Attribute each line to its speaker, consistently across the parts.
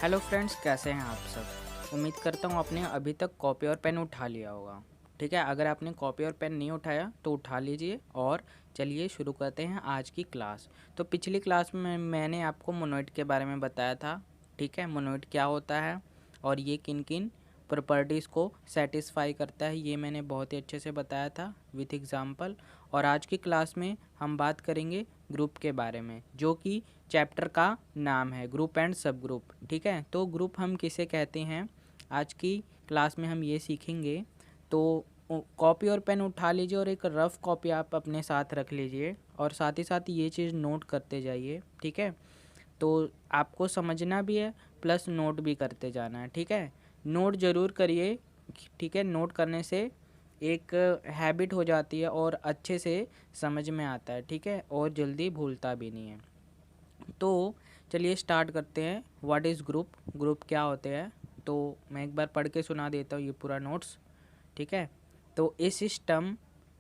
Speaker 1: Hello friends, कैसे हैं आप सब। उम्मीद करता हूँ आपने अभी तक कॉपी और पेन उठा लिया होगा। ठीक है, अगर आपने कॉपी और पेन नहीं उठाया तो उठा लीजिए और चलिए शुरू करते हैं आज की क्लास। तो पिछली क्लास में मैंने आपको मोनोइड के बारे में बताया था। ठीक है, मोनोइड क्या होता है और ये किन किन प्रॉपर्टीज़ को सेटिस्फाई करता है, ये मैंने बहुत ही अच्छे से बताया था विथ एग्जांपल। और आज की क्लास में हम बात करेंगे ग्रुप के बारे में, जो कि चैप्टर का नाम है ग्रुप एंड सब ग्रुप। ठीक है, तो ग्रुप हम किसे कहते हैं आज की क्लास में हम ये सीखेंगे। तो कॉपी और पेन उठा लीजिए और एक रफ़ कॉपी आप अपने साथ रख लीजिए और साथ ही साथ ये चीज़ नोट करते जाइए। ठीक है, तो आपको समझना भी है प्लस नोट भी करते जाना है। ठीक है, नोट ज़रूर करिए। ठीक है, नोट करने से एक हैबिट हो जाती है और अच्छे से समझ में आता है। ठीक है, और जल्दी भूलता भी नहीं है। तो चलिए स्टार्ट करते हैं। व्हाट इज़ ग्रुप, ग्रुप क्या होते हैं। तो मैं एक बार पढ़ के सुना देता हूँ ये पूरा नोट्स। ठीक है, तो ये सिस्टम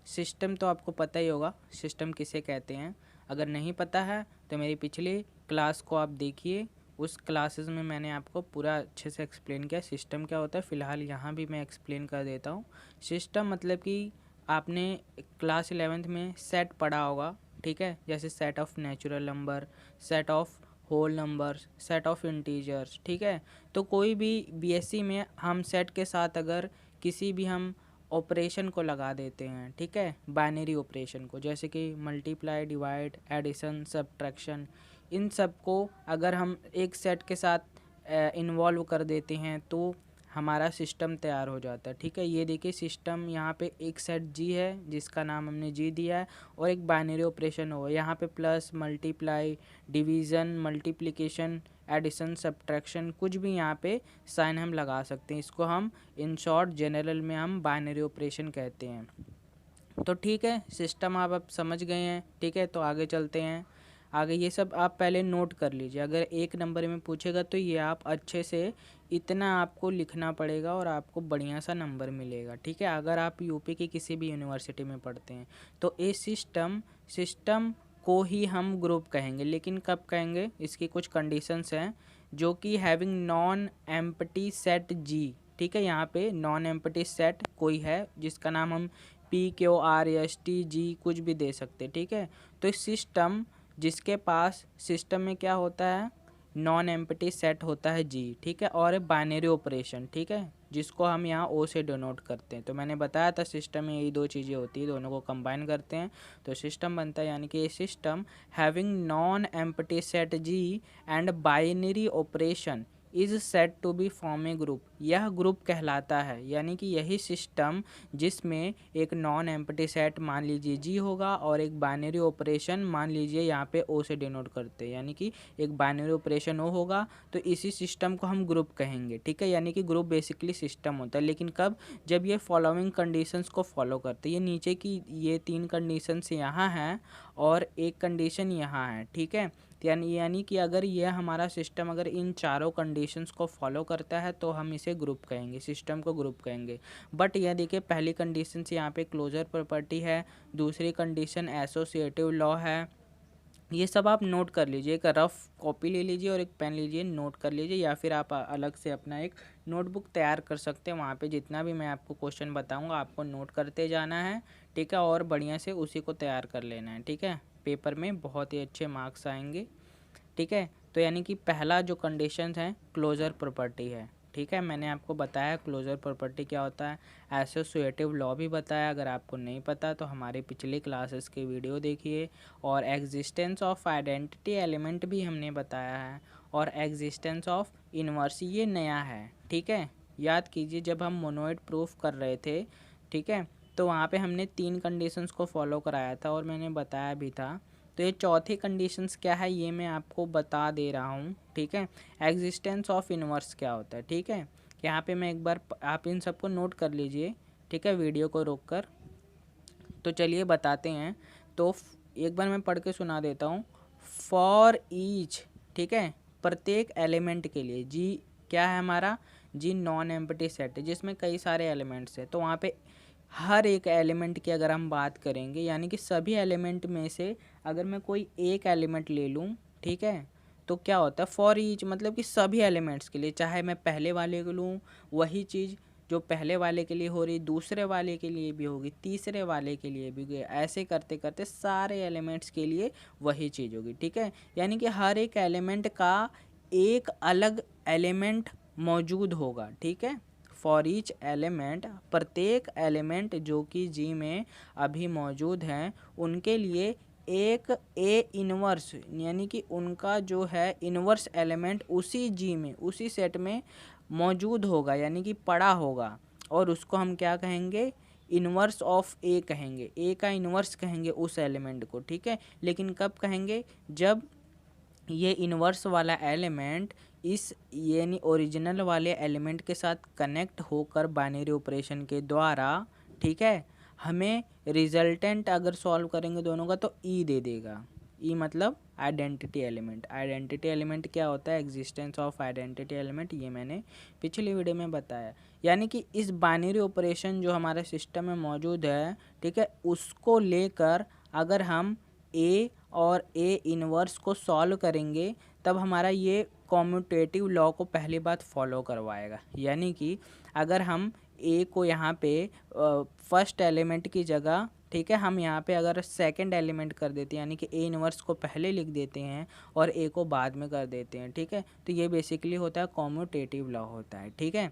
Speaker 1: सिस्टम तो आपको पता ही होगा सिस्टम किसे कहते हैं। अगर नहीं पता है तो मेरी पिछली क्लास को आप देखिए, उस क्लासेस में मैंने आपको पूरा अच्छे से एक्सप्लेन किया सिस्टम क्या होता है। फ़िलहाल यहाँ भी मैं एक्सप्लेन कर देता हूँ। सिस्टम मतलब कि आपने क्लास 11th में सेट पढ़ा होगा। ठीक है, जैसे set of natural number, set of whole numbers, set of integers. ठीक है, तो कोई भी बीएससी में हम सेट के साथ अगर किसी भी हम ऑपरेशन को लगा देते हैं, ठीक है, बाइनरी ऑपरेशन को, जैसे कि मल्टीप्लाई, डिवाइड, एडिशन, सब्ट्रैक्शन, इन सब को अगर हम एक सेट के साथ इन्वॉल्व कर देते हैं तो हमारा सिस्टम तैयार हो जाता है। ठीक है, ये देखिए सिस्टम यहाँ पे एक सेट जी है जिसका नाम हमने जी दिया है और एक बाइनरी ऑपरेशन हो, यहाँ पे plus, multiply, division, multiplication, addition, subtraction, कुछ भी यहाँ पे साइन हम लगा सकते हैं। इसको हम इन शॉर्ट जनरल में हम बाइनरी ऑपरेशन कहते हैं। तो ठीक है, सिस्टम आप अब समझ गए हैं। ठीक है, तो आगे चलते हैं। आगे ये सब आप पहले नोट कर लीजिए। अगर एक नंबर में पूछेगा तो ये आप अच्छे से इतना आपको लिखना पड़ेगा और आपको बढ़िया सा नंबर मिलेगा। ठीक है, अगर आप यूपी की किसी भी यूनिवर्सिटी में पढ़ते हैं तो ये सिस्टम को ही हम ग्रुप कहेंगे। लेकिन कब कहेंगे, इसकी कुछ कंडीशंस हैं, जो कि हैविंग नॉन एम्प्टी सेट जी। ठीक है, यहाँ पे नॉन एम्प्टी सेट कोई है जिसका नाम हम P Q R S T G कुछ भी दे सकते। ठीक है, तो सिस्टम जिसके पास सिस्टम में क्या होता है, नॉन एम्प्टी सेट होता है जी। ठीक है, और बाइनरी ऑपरेशन, ठीक है, जिसको हम यहाँ ओ से डिनोट करते हैं। तो मैंने बताया था सिस्टम में यही दो चीज़ें होती है, दोनों को कंबाइन करते हैं तो सिस्टम बनता है। यानी कि ये system having non empty set G and binary operation is set to be form a group, यह ग्रुप कहलाता है। यानी कि यही सिस्टम जिसमें एक नॉन एम्प्टी सेट मान लीजिए जी होगा और एक बाइनरी ऑपरेशन मान लीजिए यहाँ पे ओ से डिनोट करते हैं, यानी कि एक बाइनरी ऑपरेशन ओ होगा, तो इसी सिस्टम को हम ग्रुप कहेंगे। ठीक है, यानी कि ग्रुप बेसिकली सिस्टम होता है। लेकिन कब, जब ये फॉलोइंग कंडीशंस को फॉलो करते हैं। ये नीचे की ये 3 कंडीशंस यहाँ हैं और एक कंडीशन यहाँ है। ठीक है, यानी कि अगर यह हमारा सिस्टम अगर इन चारों कंडीशंस को फॉलो करता है तो हम इसे ग्रुप कहेंगे, सिस्टम को ग्रुप कहेंगे। बट यह देखिए पहली कंडीशन से यहाँ पे क्लोजर प्रॉपर्टी है, दूसरी कंडीशन एसोसिएटिव लॉ है। ये सब आप नोट कर लीजिए, एक रफ कॉपी ले लीजिए और एक पेन लीजिए, नोट कर लीजिए, या फिर आप अलग से अपना एक नोटबुक तैयार कर सकते हैं। वहाँ पे जितना भी मैं आपको क्वेश्चन बताऊँगा आपको नोट करते जाना है। ठीक है, और बढ़िया से उसी को तैयार कर लेना है। ठीक है, पेपर में बहुत ही अच्छे मार्क्स आएंगे। ठीक है, तो यानी कि पहला जो कंडीशन है क्लोजर प्रॉपर्टी है। ठीक है, मैंने आपको बताया क्लोजर प्रॉपर्टी क्या होता है, एसोसिएटिव लॉ भी बताया। अगर आपको नहीं पता तो हमारे पिछले क्लासेस के वीडियो देखिए। और एग्जिस्टेंस ऑफ आइडेंटिटी एलिमेंट भी हमने बताया है, और एग्जिस्टेंस ऑफ इन्वर्स ये नया है। ठीक है, याद कीजिए जब हम मोनोइड प्रूफ कर रहे थे, ठीक है, तो वहाँ पे हमने 3 कंडीशंस को फॉलो कराया था और मैंने बताया भी था। तो ये चौथी कंडीशंस क्या है ये मैं आपको बता दे रहा हूँ। ठीक है, एग्जिस्टेंस ऑफ इन्वर्स क्या होता है। ठीक है, यहाँ पे मैं एक बार आप इन सबको नोट कर लीजिए। ठीक है, वीडियो को रोक कर। तो चलिए बताते हैं। तो एक बार मैं पढ़ के सुना देता हूँ। फॉर ईच, ठीक है, प्रत्येक एलिमेंट के लिए जी क्या है हमारा, जी नॉन एम्प्टी सेट है जिसमें कई सारे एलिमेंट्स हैं। तो वहाँ पे हर एक एलिमेंट की अगर हम बात करेंगे, यानी कि सभी एलिमेंट में से अगर मैं कोई एक एलिमेंट ले लूँ, ठीक है, तो क्या होता है फॉर ईच, मतलब कि सभी एलिमेंट्स के लिए, चाहे मैं पहले वाले को लूँ वही चीज़ जो पहले वाले के लिए हो रही दूसरे वाले के लिए भी होगी, तीसरे वाले के लिए भी होगी, ऐसे करते करते सारे एलिमेंट्स के लिए वही चीज़ होगी। ठीक है, यानी कि हर एक एलिमेंट का एक अलग एलिमेंट मौजूद होगा। ठीक है, फॉर ईच एलिमेंट, प्रत्येक एलिमेंट जो कि जी में अभी मौजूद हैं उनके लिए एक ए इनवर्स, यानी कि उनका जो है इनवर्स एलिमेंट उसी जी में, उसी सेट में मौजूद होगा, यानी कि पड़ा होगा, और उसको हम क्या कहेंगे, इन्वर्स ऑफ ए कहेंगे, ए का इन्वर्स कहेंगे उस एलिमेंट को। ठीक है, लेकिन कब कहेंगे, जब ये इन्वर्स वाला एलिमेंट इस यानी ओरिजिनल वाले एलिमेंट के साथ कनेक्ट होकर बाइनरी ऑपरेशन के द्वारा, ठीक है, हमें रिजल्टेंट अगर सॉल्व करेंगे दोनों का तो ई दे देगा। ई मतलब आइडेंटिटी एलिमेंट। आइडेंटिटी एलिमेंट क्या होता है, एग्जिस्टेंस ऑफ आइडेंटिटी एलिमेंट, ये मैंने पिछली वीडियो में बताया। यानी कि इस बाइनरी ऑपरेशन जो हमारे सिस्टम में मौजूद है, ठीक है, उसको लेकर अगर हम ए और ए इनवर्स को सॉल्व करेंगे तब हमारा ये कॉम्यूटेटिव लॉ को पहली बात फॉलो करवाएगा। यानी कि अगर हम ए को यहाँ पे फर्स्ट एलिमेंट की जगह, ठीक है, हम यहाँ पे अगर सेकंड एलिमेंट कर देते हैं, यानी कि ए इनवर्स को पहले लिख देते हैं और ए को बाद में कर देते हैं, ठीक है, तो ये बेसिकली होता है कॉम्यूटेटिव लॉ होता है। ठीक है,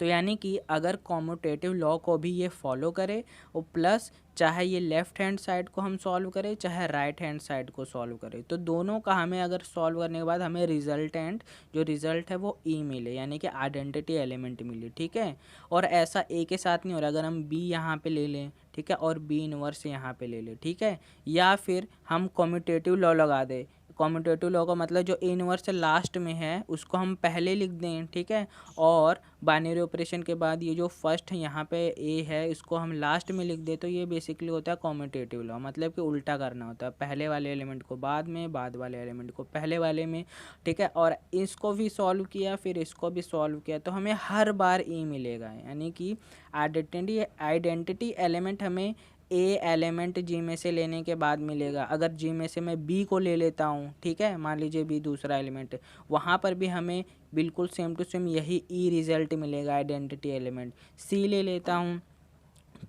Speaker 1: तो यानी कि अगर कॉम्यूटेटिव लॉ को भी ये फॉलो करे और प्लस चाहे ये लेफ़्ट हैंड साइड को हम सॉल्व करें चाहे राइट हैंड साइड को सॉल्व करें, तो दोनों का हमें अगर सॉल्व करने के बाद हमें रिजल्टेंट जो रिज़ल्ट है वो ई मिले, यानी कि आइडेंटिटी एलिमेंट मिले। ठीक है, और ऐसा ए के साथ नहीं हो रहा, अगर हम बी यहाँ पे ले लें, ठीक है, और बी इनवर्स यहाँ पे ले लें, ठीक है, या फिर हम कॉम्यूटेटिव लॉ लगा दें। कॉम्यूटेटिव लॉ का मतलब जो ए इनवर्स लास्ट में है उसको हम पहले लिख दें, ठीक है, और बाइनरी ऑपरेशन के बाद ये जो फर्स्ट यहाँ पे ए है इसको हम लास्ट में लिख दें, तो ये बेसिकली होता है कॉम्यूटेटिव लॉ, मतलब कि उल्टा करना होता है, पहले वाले एलिमेंट को बाद में, बाद वाले एलिमेंट को पहले वाले में। ठीक है, और इसको भी सॉल्व किया फिर इसको भी सॉल्व किया तो हमें हर बार ई मिलेगा, यानी कि आइडेंटिटी एलिमेंट हमें ए एलिमेंट जी में से लेने के बाद मिलेगा। अगर जी में से मैं बी को ले लेता हूँ, ठीक है, मान लीजिए बी दूसरा एलिमेंट है, वहाँ पर भी हमें बिल्कुल सेम टू सेम यही ई रिजल्ट मिलेगा आइडेंटिटी एलिमेंट। सी ले लेता हूँ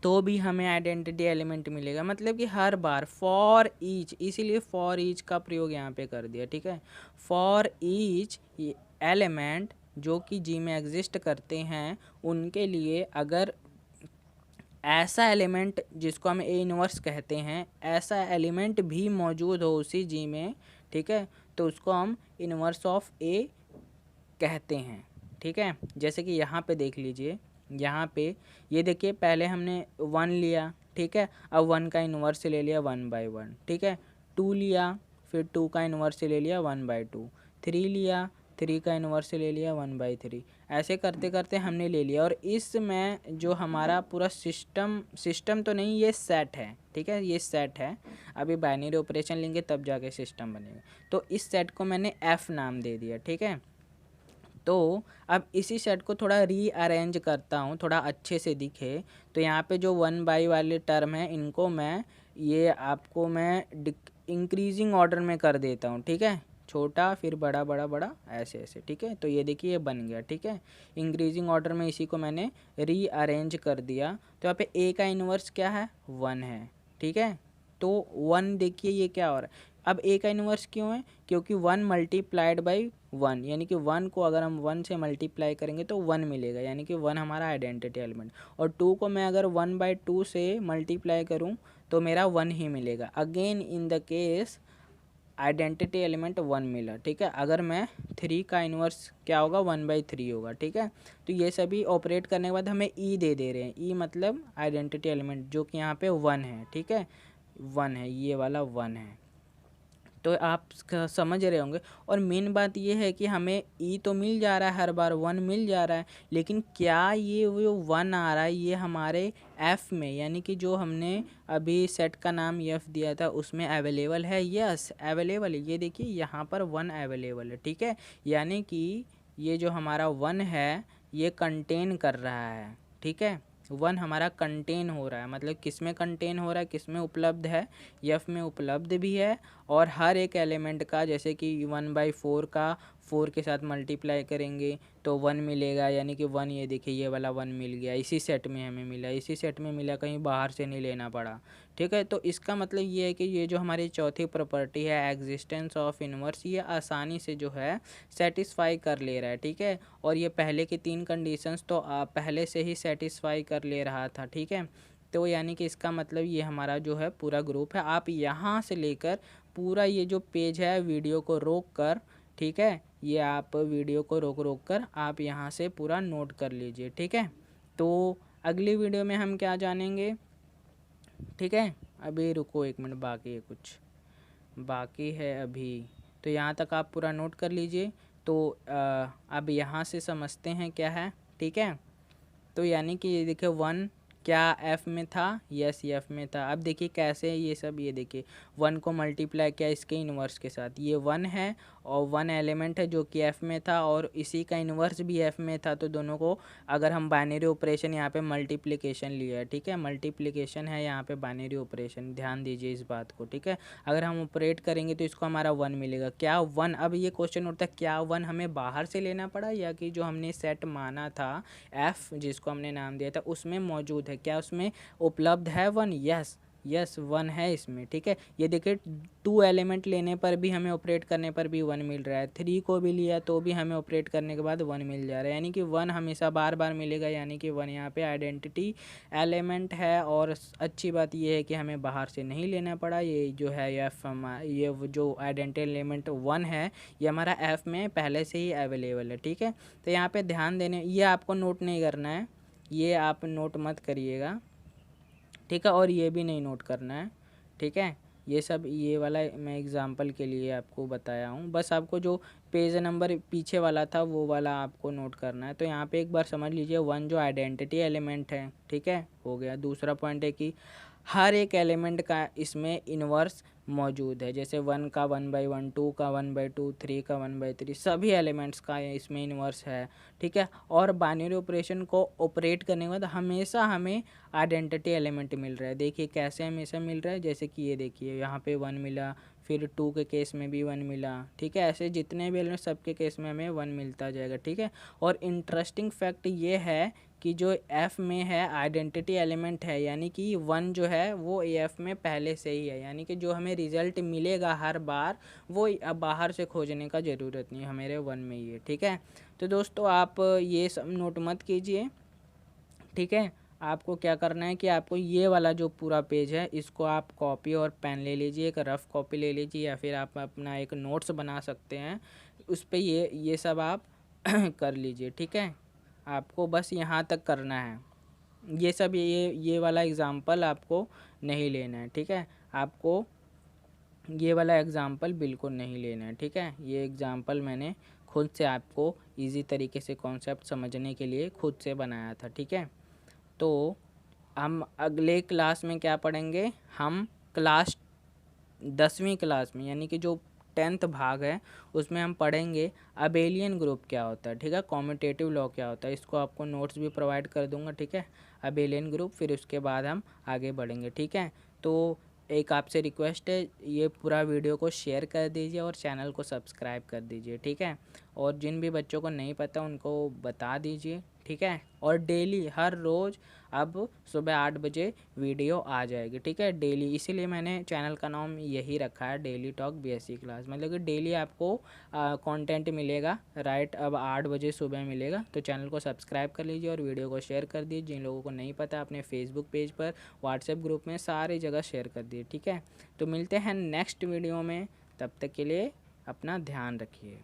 Speaker 1: तो भी हमें आइडेंटिटी एलिमेंट मिलेगा, मतलब कि हर बार फॉर ईच, इसीलिए फॉर ईच का प्रयोग यहाँ पे कर दिया। ठीक है, फॉर ईच एलिमेंट जो कि जी में एग्जिस्ट करते हैं उनके लिए अगर ऐसा एलिमेंट जिसको हम ए इनवर्स कहते हैं, ऐसा एलिमेंट भी मौजूद हो उसी जी में, ठीक है, तो उसको हम इनवर्स ऑफ ए कहते हैं। ठीक है, जैसे कि यहाँ पे देख लीजिए, यहाँ पे ये देखिए पहले हमने 1 लिया, ठीक है, अब 1 का इन्वर्स ले लिया 1/1, ठीक है, 2 लिया फिर 2 का इन्वर्स ले लिया 1/2, 3 लिया 3 का इन्वर्स ले लिया 1/3, ऐसे करते करते हमने ले लिया। और इसमें जो हमारा पूरा सिस्टम तो नहीं, ये सेट है, ठीक है, ये सेट है, अभी बाइनरी ऑपरेशन लेंगे तब जाके सिस्टम बनेगा। तो इस सेट को मैंने एफ नाम दे दिया। ठीक है, तो अब इसी सेट को थोड़ा रीअरेंज करता हूँ थोड़ा अच्छे से दिखे, तो यहाँ पे जो 1/, वाले टर्म है इनको मैं ये आपको मैं इंक्रीजिंग ऑर्डर में कर देता हूँ। ठीक है, छोटा फिर बड़ा बड़ा बड़ा ऐसे ऐसे, ठीक है, तो ये देखिए ये बन गया। ठीक है, इंक्रीजिंग ऑर्डर में इसी को मैंने रीअरेंज कर दिया, तो यहाँ पे ए का इन्वर्स क्या है 1 है। ठीक है, तो 1 देखिए ये क्या हो रहा है, अब ए का इन्वर्स क्यों है, क्योंकि 1 मल्टीप्लाइड बाई 1, यानी कि 1 को अगर हम 1 से मल्टीप्लाई करेंगे तो 1 मिलेगा, यानी कि 1 हमारा आइडेंटिटी एलिमेंट, और 2 को मैं अगर 1/2 से मल्टीप्लाई करूं तो मेरा 1 ही मिलेगा। Again in the case identity element 1 मिला। ठीक है, अगर मैं 3 का इन्वर्स क्या होगा 1/3 होगा। ठीक है, तो ये सभी ऑपरेट करने के बाद हमें ई दे रहे हैं, ई मतलब आइडेंटिटी एलिमेंट जो कि यहाँ पे 1 है। ठीक है, 1 है, ये वाला 1 है, तो आप समझ रहे होंगे। और मेन बात ये है कि हमें ई तो मिल जा रहा है, हर बार 1 मिल जा रहा है, लेकिन क्या ये वो 1 आ रहा है ये हमारे एफ में, यानी कि जो हमने अभी सेट का नाम एफ दिया था उसमें अवेलेबल है? यस अवेलेबल है, ये देखिए यहाँ पर 1 अवेलेबल है। ठीक है, यानी कि ये जो हमारा 1 है ये कंटेन कर रहा है, ठीक है, वन हमारा कंटेन हो रहा है, मतलब किस में कंटेन हो रहा है, किस में उपलब्ध है, एफ में उपलब्ध भी है। और हर एक एलिमेंट का, जैसे कि 1/4 का 4 के साथ मल्टीप्लाई करेंगे तो 1 मिलेगा, यानी कि 1, ये देखिए ये वाला 1 मिल गया, इसी सेट में हमें मिला, इसी सेट में मिला, कहीं बाहर से नहीं लेना पड़ा। ठीक है, तो इसका मतलब ये है कि ये जो हमारी चौथी प्रॉपर्टी है एग्जिस्टेंस ऑफ इन्वर्स, ये आसानी से जो है सेटिस्फाई कर ले रहा है। ठीक है, और ये पहले की 3 कंडीशंस तो पहले से ही सेटिस्फाई कर ले रहा था। ठीक है, तो यानी कि इसका मतलब ये हमारा जो है पूरा ग्रुप है। आप यहाँ से लेकर पूरा ये जो पेज है वीडियो को रोक कर, ठीक है, ये आप वीडियो को रोक रोक कर आप यहाँ से पूरा नोट कर लीजिए। ठीक है, तो अगली वीडियो में हम क्या जानेंगे। ठीक है, अभी रुको 1 मिनट, बाकी है, कुछ बाकी है अभी, तो यहाँ तक आप पूरा नोट कर लीजिए। तो अब यहाँ से समझते हैं क्या है। ठीक है, तो यानी कि ये देखिए 1 क्या एफ़ में था, यस एफ़ में था। अब देखिए कैसे ये सब, ये देखिए 1 को मल्टीप्लाई किया इसके इन्वर्स के साथ, ये 1 है और 1 एलिमेंट है जो कि एफ़ में था और इसी का इन्वर्स भी एफ़ में था। तो दोनों को अगर हम बाइनरी ऑपरेशन, यहाँ पे मल्टीप्लिकेशन लिया है, ठीक है, मल्टीप्लिकेशन है यहाँ पे बाइनरी ऑपरेशन, ध्यान दीजिए इस बात को। ठीक है, अगर हम ऑपरेट करेंगे तो इसको हमारा 1 मिलेगा। क्या 1, अब ये क्वेश्चन उठता है क्या 1 हमें बाहर से लेना पड़ा या कि जो हमने सेट माना था एफ़, जिसको हमने नाम दिया था, उसमें मौजूद है, क्या उसमें उपलब्ध है 1? यस, यस 1 है इसमें। ठीक है, ये देखिए 2 एलिमेंट लेने पर भी हमें ऑपरेट करने पर भी 1 मिल रहा है, 3 को भी लिया तो भी हमें ऑपरेट करने के बाद 1 मिल जा रहा है, यानी कि 1 हमेशा बार बार मिलेगा, यानी कि 1 यहाँ पे आइडेंटिटी एलिमेंट है। और अच्छी बात ये है कि हमें बाहर से नहीं लेना पड़ा, ये जो है एफ, ये जो आइडेंटिटी एलिमेंट 1 है ये हमारा एफ में पहले से ही अवेलेबल है। ठीक है, तो यहाँ पे ध्यान देने, ये आपको नोट नहीं करना है, ये आप नोट मत करिएगा। ठीक है, और ये भी नहीं नोट करना है। ठीक है, ये सब, ये वाला मैं एग्जांपल के लिए आपको बताया हूँ, बस आपको जो पेज नंबर पीछे वाला था वो वाला आपको नोट करना है। तो यहाँ पे एक बार समझ लीजिए 1 जो आइडेंटिटी एलिमेंट है, ठीक है, हो गया। दूसरा पॉइंट है कि हर एक एलिमेंट का इसमें इन्वर्स मौजूद है, जैसे 1 का 1/1, 2 का 1/2, 3 का 1/3, सभी एलिमेंट्स का इसमें इन्वर्स है। ठीक है, और बाइनरी ऑपरेशन को ऑपरेट करने के बाद हमेशा हमें आइडेंटिटी एलिमेंट मिल रहा है। देखिए कैसे हमेशा मिल रहा है, जैसे कि ये देखिए यहाँ पे 1 मिला, फिर 2 के केस में भी 1 मिला। ठीक है, ऐसे जितने भी एलिमेंट सबके केस में हमें 1 मिलता जाएगा। ठीक है, और इंटरेस्टिंग फैक्ट ये है कि जो एफ़ में है आइडेंटिटी एलिमेंट है, यानी कि 1 जो है वो एफ़ में पहले से ही है, यानी कि जो हमें रिज़ल्ट मिलेगा हर बार वो अब बाहर से खोजने का ज़रूरत नहीं, हमारे 1 में ही है। ठीक है, तो दोस्तों आप ये सब नोट मत कीजिए। ठीक है, आपको क्या करना है कि आपको ये वाला जो पूरा पेज है इसको आप कॉपी और पेन ले लीजिए, एक रफ़ कॉपी ले लीजिए, या फिर आप अपना एक नोट्स बना सकते हैं, उस पर ये सब आप कर लीजिए। ठीक है, आपको बस यहाँ तक करना है, ये सब, ये वाला एग्ज़ाम्पल आपको नहीं लेना है। ठीक है, आपको ये वाला एग्ज़ाम्पल बिल्कुल नहीं लेना है। ठीक है, ये एग्ज़ाम्पल मैंने खुद से आपको इजी तरीके से कॉन्सेप्ट समझने के लिए खुद से बनाया था। ठीक है, तो हम अगले क्लास में क्या पढ़ेंगे, हम क्लास 10वीं क्लास में, यानी कि जो 10th भाग है उसमें हम पढ़ेंगे अबेलियन ग्रुप क्या होता है। ठीक है, कॉम्यूटेटिव लॉ क्या होता है, इसको आपको नोट्स भी प्रोवाइड कर दूंगा। ठीक है, अबेलियन ग्रुप, फिर उसके बाद हम आगे बढ़ेंगे। ठीक है, तो एक आपसे रिक्वेस्ट है, ये पूरा वीडियो को शेयर कर दीजिए और चैनल को सब्सक्राइब कर दीजिए। ठीक है, और जिन भी बच्चों को नहीं पता उनको बता दीजिए। ठीक है, और डेली हर रोज़ अब सुबह 8 बजे वीडियो आ जाएगी। ठीक है, डेली, इसीलिए मैंने चैनल का नाम यही रखा है, डेली टॉक बीएससी क्लास, मतलब कि डेली आपको कंटेंट मिलेगा। राइट, अब 8 बजे सुबह मिलेगा, तो चैनल को सब्सक्राइब कर लीजिए और वीडियो को शेयर कर दीजिए। जिन लोगों को नहीं पता अपने फेसबुक पेज पर, व्हाट्सएप ग्रुप में, सारी जगह शेयर कर दिए। ठीक है, तो मिलते हैं नेक्स्ट वीडियो में, तब तक के लिए अपना ध्यान रखिए।